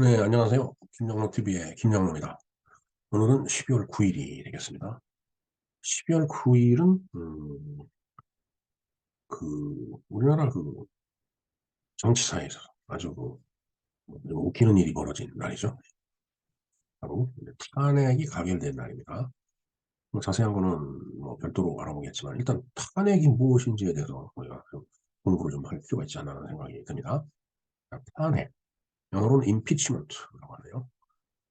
네, 안녕하세요. 김영로 TV의 김영로입니다. 오늘은 12월 9일이 되겠습니다. 12월 9일은 우리나라 정치사에서 아주 좀 웃기는 일이 벌어진 날이죠. 바로 탄핵이 가결된 날입니다. 뭐 자세한 거는 뭐 별도로 알아보겠지만 일단 탄핵이 무엇인지에 대해서 우리가 좀 공부를 좀 할 필요가 있지 않나 하는 생각이 듭니다. 자, 탄핵, 영어로는 impeachment라고 하네요.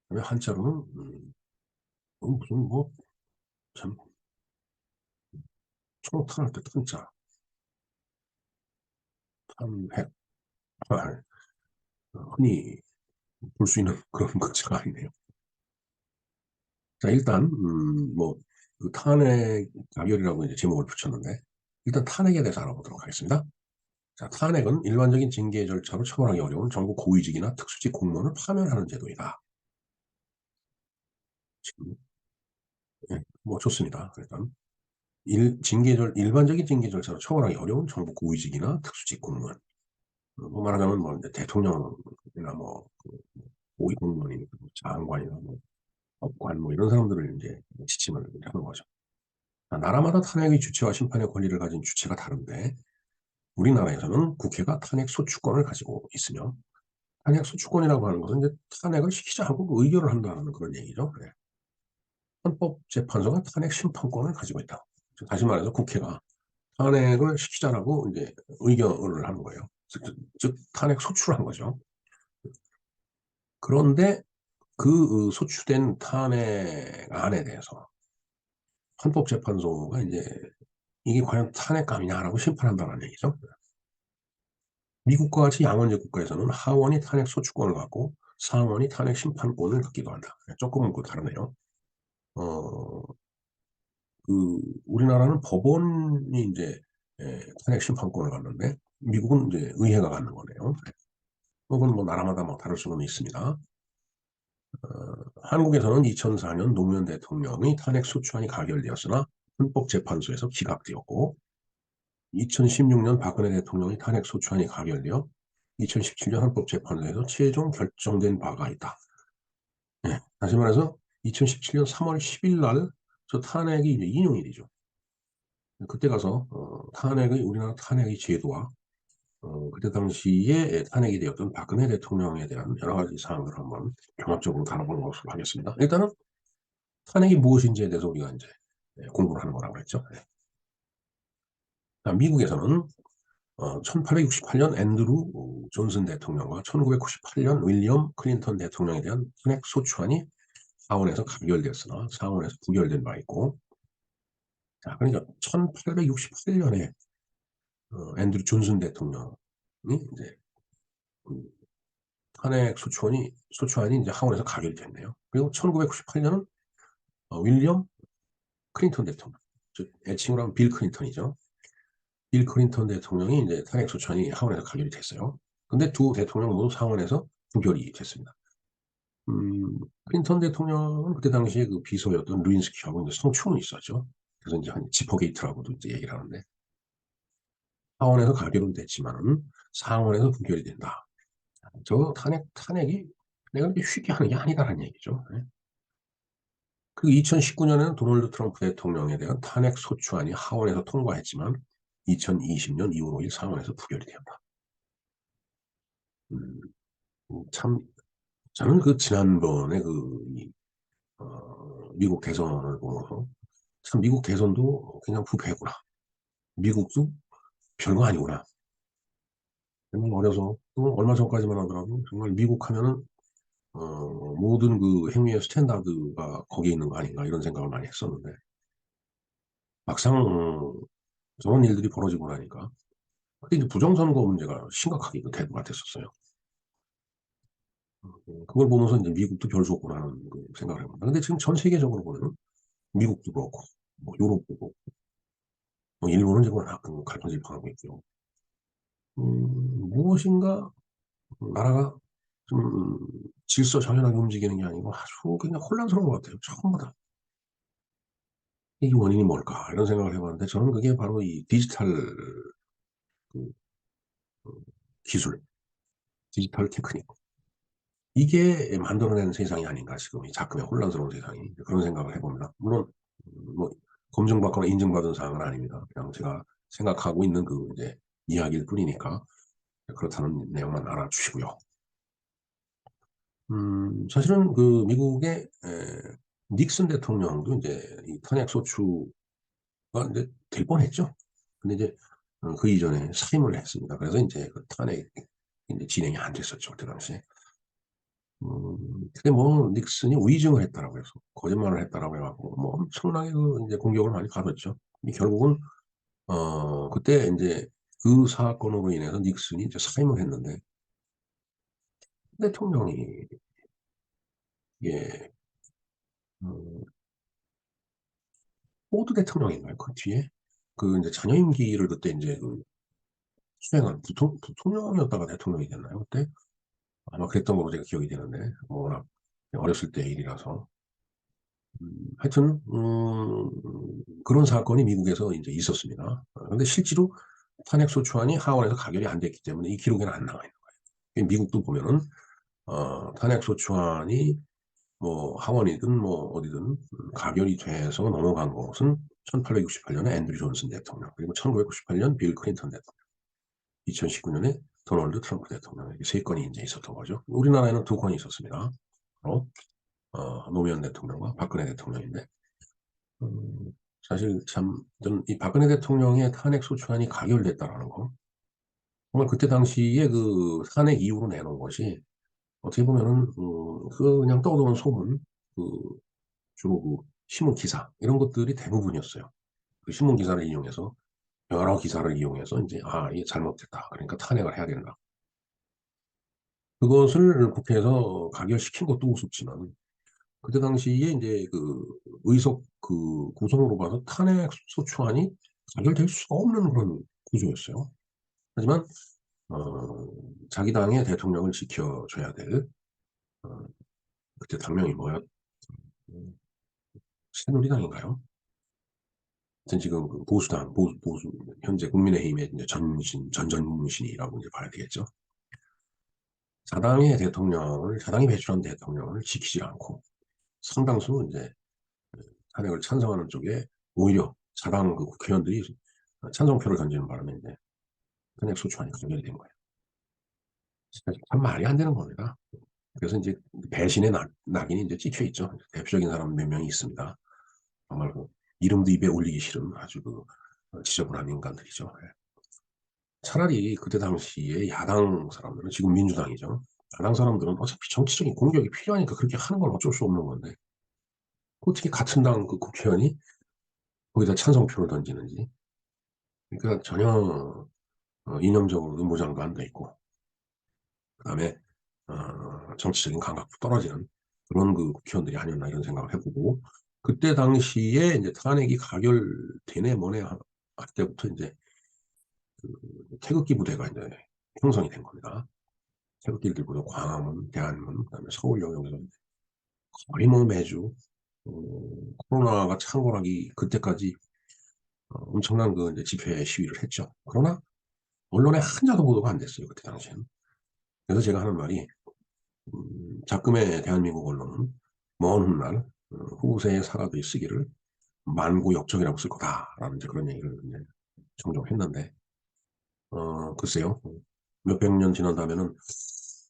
그다음에 한자로는 무슨 참 총탄할 때 탄자, 탄핵, 흔히 볼 수 있는 그런 것지가 아니네요. 자, 일단, 그 탄핵 가결이라고 이제 제목을 붙였는데, 일단 탄핵에 대해서 알아보도록 하겠습니다. 자, 탄핵은 일반적인 징계 절차로 처벌하기 어려운 정부 고위직이나 특수직 공무원을 파면하는 제도이다. 지금, 예, 뭐 좋습니다. 일단, 일반적인 징계 절차로 처벌하기 어려운 정부 고위직이나 특수직 공무원. 뭐 말하자면 뭐 이제 대통령이나 고위 공무원이나 장관이나 법관 이런 사람들을 이제 지침을 하는 거죠. 나라마다 탄핵의 주체와 심판의 권리를 가진 주체가 다른데 우리나라에서는 국회가 탄핵 소추권을 가지고 있으며 탄핵 소추권이라고 하는 것은 이제 탄핵을 시키자 하고 의결을 한다는 그런 얘기죠. 네. 헌법재판소가 탄핵 심판권을 가지고 있다. 다시 말해서 국회가 탄핵을 시키자라고 이제 의결을 하는 거예요. 즉 탄핵 소추를 한 거죠. 그런데 그 소추된 탄핵 안에 대해서 헌법재판소가 이제 이게 과연 탄핵감이냐라고 심판한다는 얘기죠. 미국과 같이 양원제 국가에서는 하원이 탄핵 소추권을 갖고 상원이 탄핵 심판권을 갖기도 한다. 조금은 다르네요. 어, 우리나라는 법원이 이제 탄핵 심판권을 갖는데 미국은 이제 의회가 갖는 거네요. 그건 뭐 나라마다 뭐 다를 수는 있습니다. 한국에서는 2004년 노무현 대통령이 탄핵 소추안이 가결되었으나 헌법재판소에서 기각되었고 2016년 박근혜 대통령이 탄핵 소추안이 가결되어 2017년 헌법재판소에서 최종 결정된 바가 있다. 네, 다시 말해서 2017년 3월 10일 날 저 탄핵이 이제 인용이 되죠. 그때 가서 우리나라 탄핵의 제도와 그때 당시에 탄핵이 되었던 박근혜 대통령에 대한 여러 가지 사항들을 한번 종합적으로 다뤄보는 것으로 하겠습니다. 일단은 탄핵이 무엇인지에 대해서 우리가 이제 공부를 하는 거라고 했죠. 미국에서는 1868년 앤드루 존슨 대통령과 1998년 윌리엄 클린턴 대통령에 대한 탄핵 소추안이 하원에서 가결됐으나 상원에서 부결된 바 있고, 자, 그러니까 1868년에 앤드루 존슨 대통령이 이제 그 탄핵 소추안이 이제 하원에서 가결됐네요. 그리고 1998년은 윌리엄 클린턴 대통령, 즉 애칭으로 하면 빌 클린턴이죠. 빌 클린턴 대통령이 이제 탄핵 소추안이 하원에서 가결이 됐어요. 근데 두 대통령 모두 상원에서 부결이 됐습니다. 클린턴 대통령은 그때 당시에 그 비서였던 루인스키하고 이제 성추문이 있었죠. 그래서 이제 한 지퍼게이트라고도 이제 얘기를 하는데 하원에서 가결은 됐지만은 상원에서 부결이 된다. 저 탄핵이 내가 이렇게 쉽게 하는 게 아니다라는 얘기죠. 네. 그 2019년에는 도널드 트럼프 대통령에 대한 탄핵 소추안이 하원에서 통과했지만 2020년 2월 5일 상원에서 부결이 되었다. 음, 참 저는 그 지난번에 미국 대선을 보면서 참 미국 대선도 그냥 부패구나. 미국도 별거 아니구나. 정말 어려서 또 얼마 전까지만 하더라도 정말 미국 하면은 모든 그 행위의 스탠다드가 거기에 있는 거 아닌가 이런 생각을 많이 했었는데 막상 저런 일들이 벌어지고 나니까 특히 이제 부정선거 문제가 심각하게 그 대두가 됐었어요. 그걸 보면서 이제 미국도 별 수 없구나 하는 그 생각을 해봅니다. 근데 지금 전 세계적으로 보면 미국도 그렇고 뭐 유럽도 그렇고 뭐 일본은 지금 가끔 갈팡질팡하고 있고요. 무엇인가 나라가 좀 질서정연하게 움직이는 게 아니고 아주 그냥 혼란스러운 것 같아요. 전부 다. 이 원인이 뭘까? 이런 생각을 해봤는데 저는 그게 바로 이 디지털 그, 그 기술, 디지털 테크닉. 이게 만들어낸 세상이 아닌가 지금 이 작금의 혼란스러운 세상이 그런 생각을 해봅니다. 물론 뭐 검증받거나 인증받은 사항은 아닙니다. 그냥 제가 생각하고 있는 그 이제 이야기일 뿐이니까 그렇다는 내용만 알아주시고요. 사실은 그 미국의 닉슨 대통령도 이제 이 탄핵 소추가 이제 될 뻔했죠. 근데 이제 그 이전에 사임을 했습니다. 그래서 이제 그 탄핵 이제 진행이 안 됐었죠 그때 당시에. 근데 뭐 닉슨이 위증을 했다라고 해서 거짓말을 했다라고 해갖고 뭐 엄청나게 그 이제 공격을 많이 받았죠. 결국은 그때 이제 그 사건으로 인해서 닉슨이 이제 사임을 했는데 대통령이 예, 음, 포드 대통령인가요? 그 뒤에 그 이제 자녀 임기를 그때 이제 그 수행한 부통령이었다가 대통령이 됐나요? 그때 아마 그랬던 걸로 제가 기억이 되는데 뭐 워낙 어렸을 때 일이라서 하여튼 그런 사건이 미국에서 이제 있었습니다. 그런데 실제로 탄핵 소추안이 하원에서 가결이 안 됐기 때문에 이 기록에는 안 나와 있는 거예요. 미국도 보면은 탄핵 소추안이 뭐 하원이든 뭐 어디든 가결이 돼서 넘어간 것은 1868년에 앤드류 존슨 대통령, 그리고 1998년 빌 클린턴 대통령, 2019년에 도널드 트럼프 대통령, 이렇게 세 건이 이제 있었던 거죠. 우리나라에는 두 건이 있었습니다. 바로 노무현 대통령과 박근혜 대통령인데 사실 참 저는 이 박근혜 대통령의 탄핵 소추안이 가결됐다라는 거, 정말 그때 당시에 그 탄핵 이후로 내놓은 것이 어떻게 보면은 그 그냥 떠도는 소문, 그 주로 그 신문 기사 이런 것들이 대부분이었어요. 그 신문 기사를 이용해서 여러 기사를 이용해서 이제 이게 잘못됐다. 그러니까 탄핵을 해야 된다. 그것을 국회에서 가결시킨 것도 우습지만 그때 당시에 이제 그 의석 그 구성으로 봐서 탄핵 소추안이 가결될 수가 없는 그런 구조였어요. 하지만 어, 자기 당의 대통령을 지켜줘야 될 어, 그때 당명이 뭐였? 새누리당인가요? 하여튼 지금 그 보수당 보수 현재 국민의힘의 이제 전전신이라고 이제 봐야 되겠죠. 자당이 배출한 대통령을 지키지 않고 상당수 이제 탄핵을 찬성하는 쪽에 오히려 자당 그 국회의원들이 찬성표를 던지는 바람에 이제 탄핵 소추안이 가결이 된 거예요. 참 말이 안 되는 겁니다. 그래서 이제 배신의 낙인이 이제 찍혀 있죠. 대표적인 사람 몇 명이 있습니다. 정말 그 이름도 입에 올리기 싫은 아주 그 지저분한 인간들이죠. 예. 차라리 그때 당시에 야당 사람들은 지금 민주당이죠. 야당 사람들은 어차피 정치적인 공격이 필요하니까 그렇게 하는 건 어쩔 수 없는 건데 어떻게 같은 당 그 국회의원이 거기다 찬성표를 던지는지. 그러니까 전혀 이념적으로도 무장도 안 돼 있고 그다음에 정치적인 감각도 떨어지는 그런 그 국회의원들이 아니었나 이런 생각을 해보고 그때 당시에 이제 탄핵이 가결되네 뭐네 할 때부터 이제 그 태극기 부대가 이제 형성이 된 겁니다. 태극기를 들고 광화문, 대한문, 그다음에 서울역 여기서 거의 뭐 매주 코로나가 창궐하기 그때까지 엄청난 그 이제 집회 시위를 했죠. 그러나 언론에 한 자도 보도가 안 됐어요 그때 당시에는. 그래서 제가 하는 말이 작금의 대한민국 언론은 먼 훗날 후세의 사가들이 쓰기를 만고역적이라고 쓸 거다라는 이제 그런 얘기를 이제 종종 했는데 글쎄요 몇백 년 지난 다음에는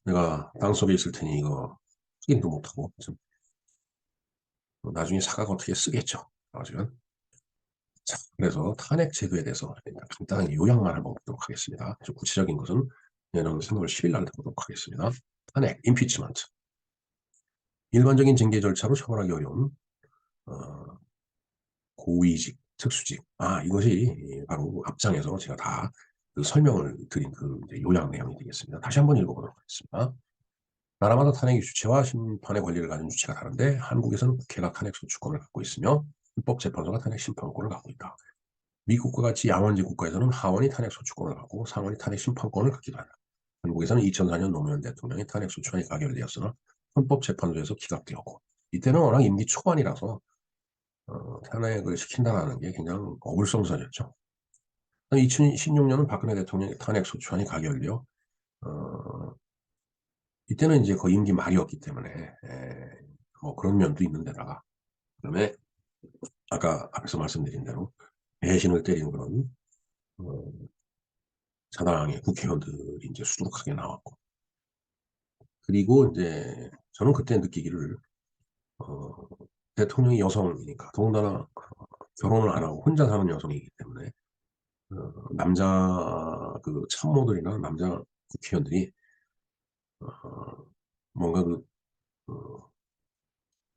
내가 땅속에 있을 테니 이거 확인도 못하고 좀 나중에 사과가 어떻게 쓰겠죠. 아직은. 자, 그래서 탄핵 제도에 대해서 일단 간단하게 요약만 한번 보도록 하겠습니다. 좀 구체적인 것은 내년 3월 10일 날 보도록 하겠습니다. 탄핵, 임피치먼트. 일반적인 징계 절차로 처벌하기 어려운 어, 고위직, 특수직. 이것이 바로 앞장에서 제가 다그 설명을 드린 그 요약 내용이 되겠습니다. 다시 한번 읽어보도록 하겠습니다. 나라마다 탄핵의 주체와 심판의 권리를 가진 주체가 다른데 한국에서는 국회가 탄핵 소추권을 갖고 있으며 헌법재판소가 탄핵 심판권을 갖고 있다. 미국과 같이 양원제 국가에서는 하원이 탄핵 소추권을 갖고 상원이 탄핵 심판권을 갖기도 한다. 한국에서는 2004년 노무현 대통령의 탄핵 소추안이 가결되었으나 헌법재판소에서 기각되었고 이때는 워낙 임기 초반이라서 탄핵을 시킨다는 게 그냥 어불성설이었죠. 2016년은 박근혜 대통령의 탄핵 소추안이 가결되어 어, 이때는 이제 거의 임기 말이었기 때문에 뭐 그런 면도 있는데다가 그다음에 아까 앞에서 말씀드린 대로 배신을 때리는 그런 어, 자당의 국회의원들이 이제 수두룩하게 나왔고 그리고 이제 저는 그때 느끼기를 어, 대통령이 여성이니까 더군다나 결혼을 안 하고 혼자 사는 여성이기 때문에 남자 그 참모들이나 남자 국회의원들이 뭔가 어,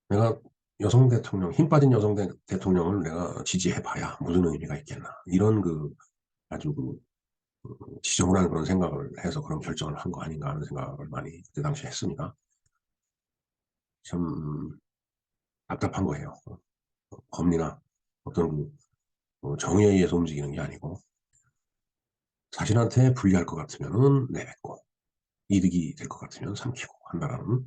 내가 여성 대통령, 힘 빠진 여성 대통령을 내가 지지해봐야 무슨 의미가 있겠나. 이런 아주 지저분한 그런 생각을 해서 그런 결정을 한 거 아닌가 하는 생각을 많이 그때 당시에 했습니다. 참 답답한 거예요. 법리나 어떤 정의에 의해서 움직이는 게 아니고 자신한테 불리할 것 같으면은 내뱉고 이득이 될 것 같으면 삼키고 한다라는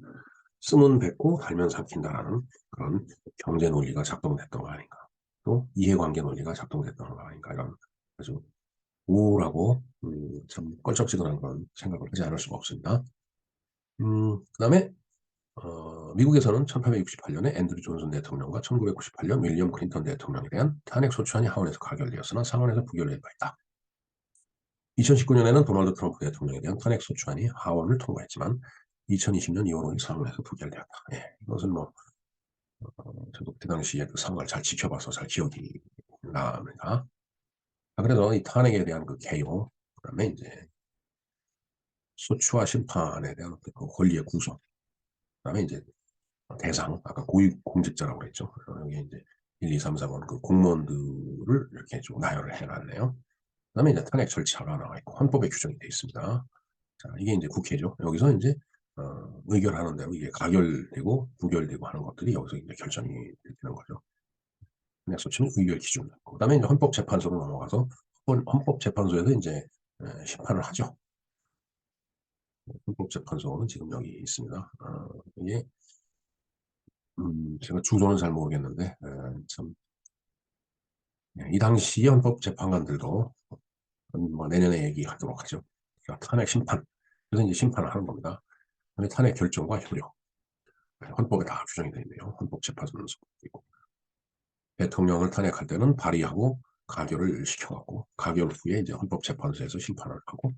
쓰면 뱉고 달면 삼킨다라는 그런 경제 논리가 작동됐던 거 아닌가. 또 이해관계 논리가 작동됐던 거 아닌가. 이런 아주 우울하고 참 껄쩍지근한 그런 생각을 하지 않을 수가 없습니다. 그다음에 미국에서는 1868년에 앤드류 존슨 대통령과 1998년 윌리엄 클린턴 대통령에 대한 탄핵 소추안이 하원에서 가결되었으나 상원에서 부결된 바 있다. 2019년에는 도널드 트럼프 대통령에 대한 탄핵 소추안이 하원을 통과했지만 2020년 2월 5일 상원에서 부결되었다. 예, 이것은 뭐 저도 그 당시에 그 상황을 잘 지켜봐서 잘 기억이 납니다. 그래서 이 탄핵에 대한 그 개요, 그다음에 이제 소추와 심판에 대한 그 권리의 구성, 그다음에 이제 대상, 아까 고위 공직자라고 그랬죠. 여기 이제 1, 2, 3, 4번 그 공무원들을 이렇게 좀 나열을 해놨네요. 그다음에 이제 탄핵 절차가 나와 있고 헌법에 규정이 되어 있습니다. 자, 이게 이제 국회죠. 여기서 이제 의결하는 대로 이게 가결되고 부결되고 하는 것들이 여기서 이제 결정이 되는 거죠. 탄핵 소추는 의결 기준. 그다음에 이제 헌법재판소로 넘어가서 헌법재판소에서 이제 심판을 하죠. 헌법재판소는 지금 여기 있습니다. 이게 제가 주소는 잘 모르겠는데 참 이 당시 헌법재판관들도 뭐 내년에 얘기하도록 하죠. 그러니까 탄핵 심판. 그래서 이제 심판을 하는 겁니다. 그다음에 탄핵 결정과 효력. 헌법에 다 규정이 되어 있네요. 헌법재판소는 있고. 대통령을 탄핵할 때는 발의하고 가결을 시켜갖고 가결 후에 이제 헌법재판소에서 심판을 하고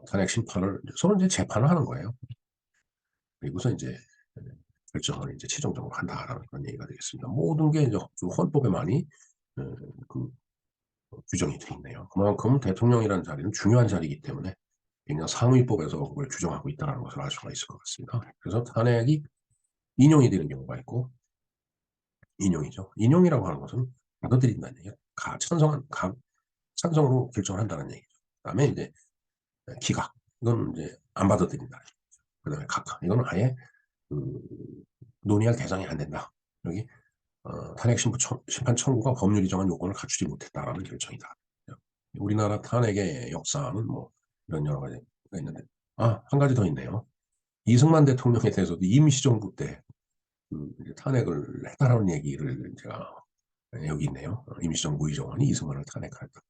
탄핵 심판을 서로 이제 재판을 하는 거예요. 그리고서 이제 결정을 이제 최종적으로 한다라는 그런 얘기가 되겠습니다. 모든 게 이제 헌법에 많이 그 규정이 되어 있네요. 그만큼 대통령이라는 자리는 중요한 자리이기 때문에 그냥 상위법에서 그걸 규정하고 있다는 것을 알 수가 있을 것 같습니다. 그래서 탄핵이 인용이 되는 경우가 있고 인용이죠. 인용이라고 하는 것은 받아들인다는 얘기예요. 찬성으로 결정을 한다는 얘기죠. 그다음에 이제 기각 이건 이제 안 받아들인다. 그다음에 각하 이거는 아예 그 논의할 대상이 안 된다. 여기 탄핵 심판 청구가 법률이 정한 요건을 갖추지 못했다라는 결정이다. 우리나라 탄핵의 역사는 뭐 이런 여러 가지가 있는데 한 가지 더 있네요. 이승만 대통령에 대해서도 임시정부 때 탄핵을 했다라는 얘기를 제가 여기 있네요. 임시정부 의정원이 이승만을 탄핵했다.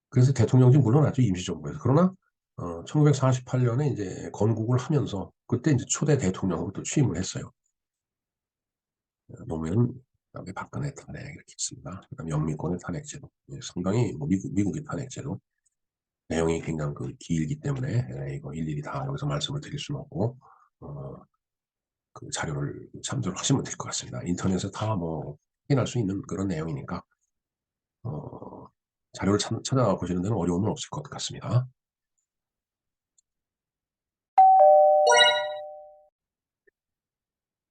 그래서 대통령직 물러났죠, 임시정부에서. 그러나 1948년에 이제 건국을 하면서 그때 이제 초대 대통령으로 또 취임을 했어요. 노무현, 그다음에 박근혜 탄핵 이렇게 있습니다. 그다음에 영미권의 탄핵제도. 상당히 뭐 미국의 탄핵제도 내용이 굉장히 길기 때문에 이거 일일이 다 여기서 말씀을 드릴 수는 없고 어, 그 자료를 참조를 하시면 될 것 같습니다. 인터넷에 다 뭐 확인할 수 있는 그런 내용이니까 어, 자료를 찾아보시는 데는 어려움은 없을 것 같습니다.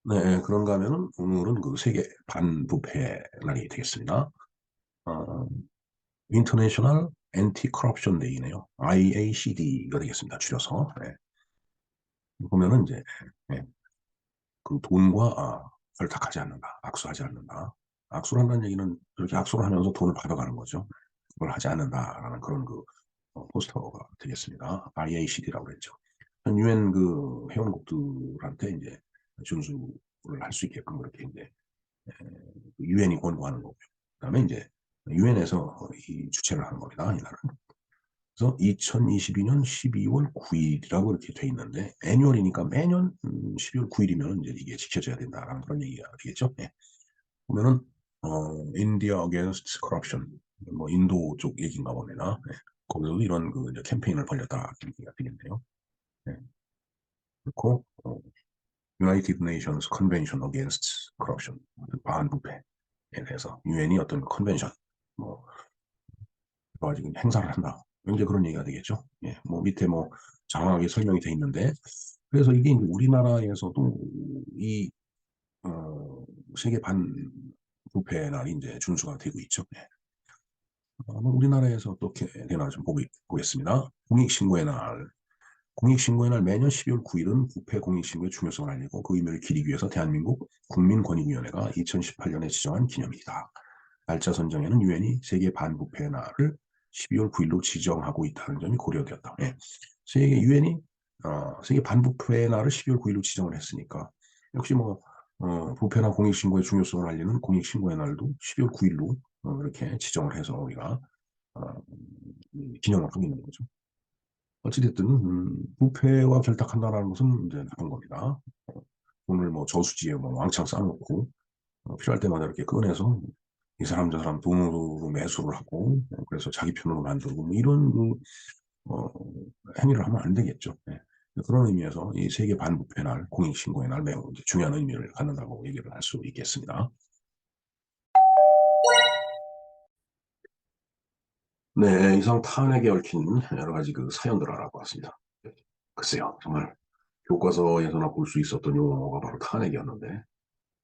네, 그런가 하면은 오늘은 그 세계 반부패 날이 되겠습니다. 어, 인터내셔널 앤티 커럽션 데이네요. IACD가 되겠습니다. 줄여서. 네. 보면은 이제 네, 그 돈과 결탁하지 않는다. 악수하지 않는다. 악수를 한다는 얘기는 이렇게 악수를 하면서 돈을 받아가는 거죠. 그걸 하지 않는다라는 그런 포스터가 되겠습니다. IACD라고 그랬죠. 유엔 그 회원국들한테 이제 준수를 할 수 있게끔 그렇게 이제 유엔이 권고하는 거고요. 그다음에 이제 유엔에서 이 주최를 하는 겁니다. 이날은. 그래서 2022년 12월 9일이라고 이렇게 돼 있는데 애뉴얼이니까 매년 12월 9일이면 이제 이게 지켜져야 된다라는 그런 얘기가 되겠죠. 예. 보면은 India Against Corruption 뭐 인도 쪽 얘기인가 봅니다. 예. 거기서도 이런 그 이제 캠페인을 벌였다 이렇게 얘기가 되겠네요. 예. 그리고 United Nations Convention Against Corruption 반부패에 대해서 유엔이 어떤 컨벤션 뭐 가지고 행사를 한다. 이제 그런 얘기가 되겠죠. 예, 뭐 밑에 뭐 장황하게 설명이 돼 있는데 그래서 이게 이제 우리나라에서도 이 세계 반부패 날이 이제 준수가 되고 있죠. 예. 우리나라에서 어떻게 되나 좀 보겠습니다. 공익신고의 날. 공익신고의 날 매년 12월 9일은 부패 공익신고의 중요성을 알리고 그 의미를 기리기 위해서 대한민국 국민권익위원회가 2018년에 지정한 기념일이다. 날짜 선정에는 유엔이 세계 반부패 날을 12월 9일로 지정하고 있다는 점이 고려되었다. 예. 세계 유엔이 세계 반부패 날을 12월 9일로 지정을 했으니까 역시 뭐 부패나 공익신고의 중요성을 알리는 공익신고의 날도 12월 9일로 이렇게 지정을 해서 우리가 어, 기념을 하고 있는 거죠. 어찌됐든 부패와 결탁한다는 것은 이제 나쁜 겁니다. 돈을 뭐 저수지에 뭐 왕창 쌓아놓고 필요할 때마다 이렇게 꺼내서 이 사람 저 사람 돈으로 매수를 하고 그래서 자기 편으로 만들고 뭐 이런 그, 어, 행위를 하면 안 되겠죠. 네. 그런 의미에서 이 세계 반부패 날, 공익신고의 날 매우 중요한 의미를 갖는다고 얘기를 할 수 있겠습니다. 네, 이상 탄핵에 얽힌 여러 가지 그 사연들을 알아보았습니다. 글쎄요, 정말 교과서에서나 볼 수 있었던 용어가 바로 탄핵이었는데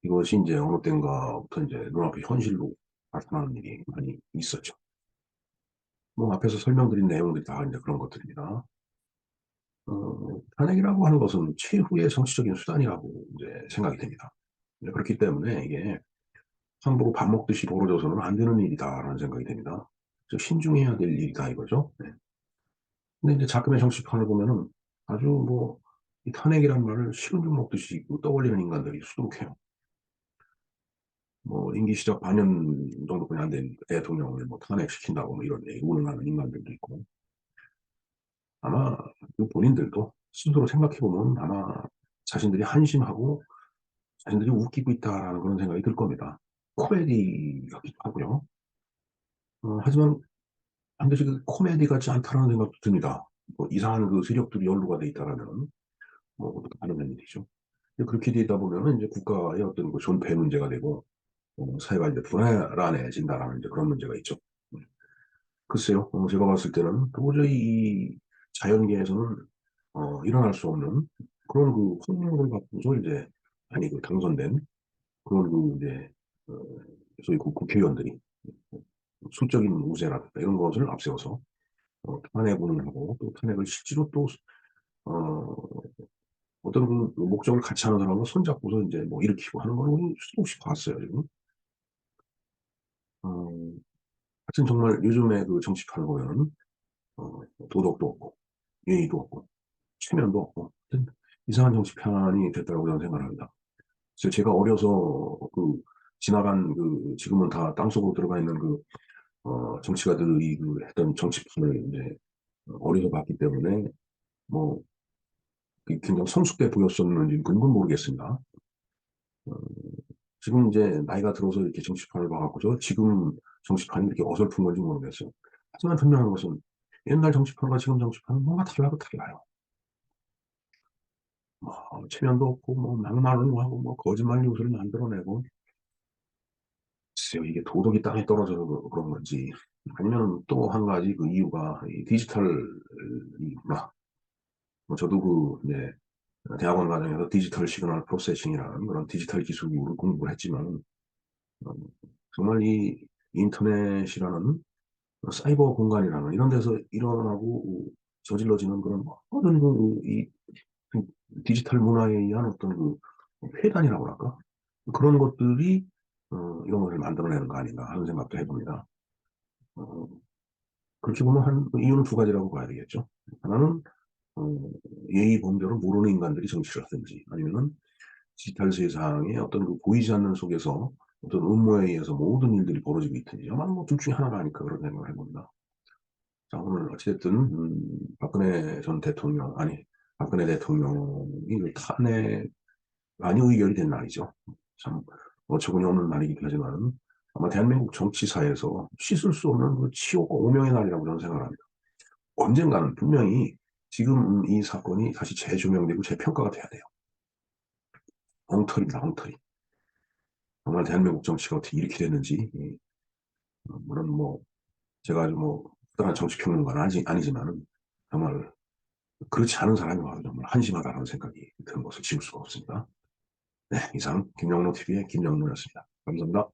이것이 이제 어느 때인가부터 이제 눈앞에 현실로 나타나는 일이 많이 있었죠. 뭐 앞에서 설명드린 내용들이 다 이제 그런 것들입니다. 탄핵이라고 하는 것은 최후의 정치적인 수단이라고 이제 생각이 됩니다. 그렇기 때문에 이게 함부로 밥 먹듯이 벌어져서는 안 되는 일이다라는 생각이 됩니다. 즉 신중해야 될 일이다 이거죠. 네. 근데 이제 자금의 정치판을 보면은 아주 뭐 이 탄핵이란 말을 식은 죽 먹듯이 떠올리는 인간들이 수두룩해요. 뭐 임기 시작 반년 정도뿐이 안 된 대통령을 뭐 탄핵시킨다고 뭐 이런 얘기 운운하는 인간들도 있고 아마 그 본인들도 스스로 생각해 보면 아마 자신들이 한심하고 자신들이 웃기고 있다라는 그런 생각이 들 겁니다. 코미디였기도 하고요. 하지만 반드시 그 코미디 같지 않다라는 생각도 듭니다. 뭐 이상한 그 세력들이 연루가 돼 있다라면 뭐 그것도 다른 일이죠. 그렇게 되다 보면은 이제 국가의 어떤 그 존폐 문제가 되고 사회가 이제 불안해진다라는 이제 그런 문제가 있죠. 글쎄요, 제가 봤을 때는 도저히 이 자연계에서는 일어날 수 없는 그런 그 확률을 갖고서 이제 아니 그 당선된 그런 그 이제 어, 소위 국회의원들이 수적인 우세라든가 이런 것을 앞세워서 탄핵을 하고 또 탄핵을 실제로 또 어, 어떤 그 목적을 같이 하는 사람을 손잡고서 이제 뭐 일으키고 하는 걸 우리 수도 없이 봤어요 지금. 어, 하여튼 정말 요즘에 그 정치판을 보면은 도덕도 없고 예의도 없고 체면도 없고 하여튼 이상한 정치판이 됐다고 저는 생각을 합니다. 그래서 제가 어려서 그 지나간 그 지금은 다 땅속으로 들어가 있는 그 정치가들이 그 했던 정치판을 이제 어려서 봤기 때문에 뭐 굉장히 성숙돼 보였었는지 그건 모르겠습니다. 어, 지금 이제 나이가 들어서 이렇게 정치판을 봐갖고서 지금 정치판이 이렇게 어설픈 건지 모르겠어요. 하지만 분명한 것은 옛날 정치판과 지금 정치판은 뭔가 달라고 달라요. 뭐 체면도 없고 뭐 막말을 하고 뭐 거짓말 요소를 만들어내고 글쎄요 이게 도덕이 땅에 떨어져서 그런 건지 아니면 또 한 가지 그 이유가 이 디지털이구나. 뭐 저도 그 이제 대학원 과정에서 디지털 시그널 프로세싱이라는 그런 디지털 기술을 공부를 했지만 어, 정말 이 인터넷이라는 사이버 공간이라는 이런 데서 일어나고 저질러지는 그런 모든 이 디지털 문화에 의한 어떤 그 폐단이라고 할까? 그런 것들이 이런 것을 만들어내는 거 아닌가 하는 생각도 해봅니다. 어, 그렇게 보면 이유는 두 가지라고 봐야 되겠죠. 하나는 어, 예의 범절을 모르는 인간들이 정치를 하든지 아니면은 디지털 세상의 어떤 그 보이지 않는 속에서 어떤 음모에 의해서 모든 일들이 벌어지고 있든지 아마 뭐 둘 중에 하나가 아닐까 그런 생각을 해봅니다. 자, 오늘 어찌됐든, 박근혜 전 대통령, 아니, 박근혜 대통령이 탄핵, 많이 의결이 된 날이죠. 참, 어처구니 없는 날이긴 하지만, 아마 대한민국 정치사에서 씻을 수 없는 그 치욕과 오명의 날이라고 저는 생각을 합니다. 언젠가는 분명히 지금 이 사건이 다시 재조명되고 재평가가 돼야 돼요. 엉터리입니다, 엉터리. 정말 대한민국 정치가 어떻게 이렇게 됐는지, 물론 뭐, 제가 아주 뭐, 특별한 정치평론가는 아니지만은, 정말 그렇지 않은 사람이 와도 정말 한심하다는 생각이 드는 것을 지울 수가 없습니다. 네, 이상 김영로 TV의 김영로였습니다. 감사합니다.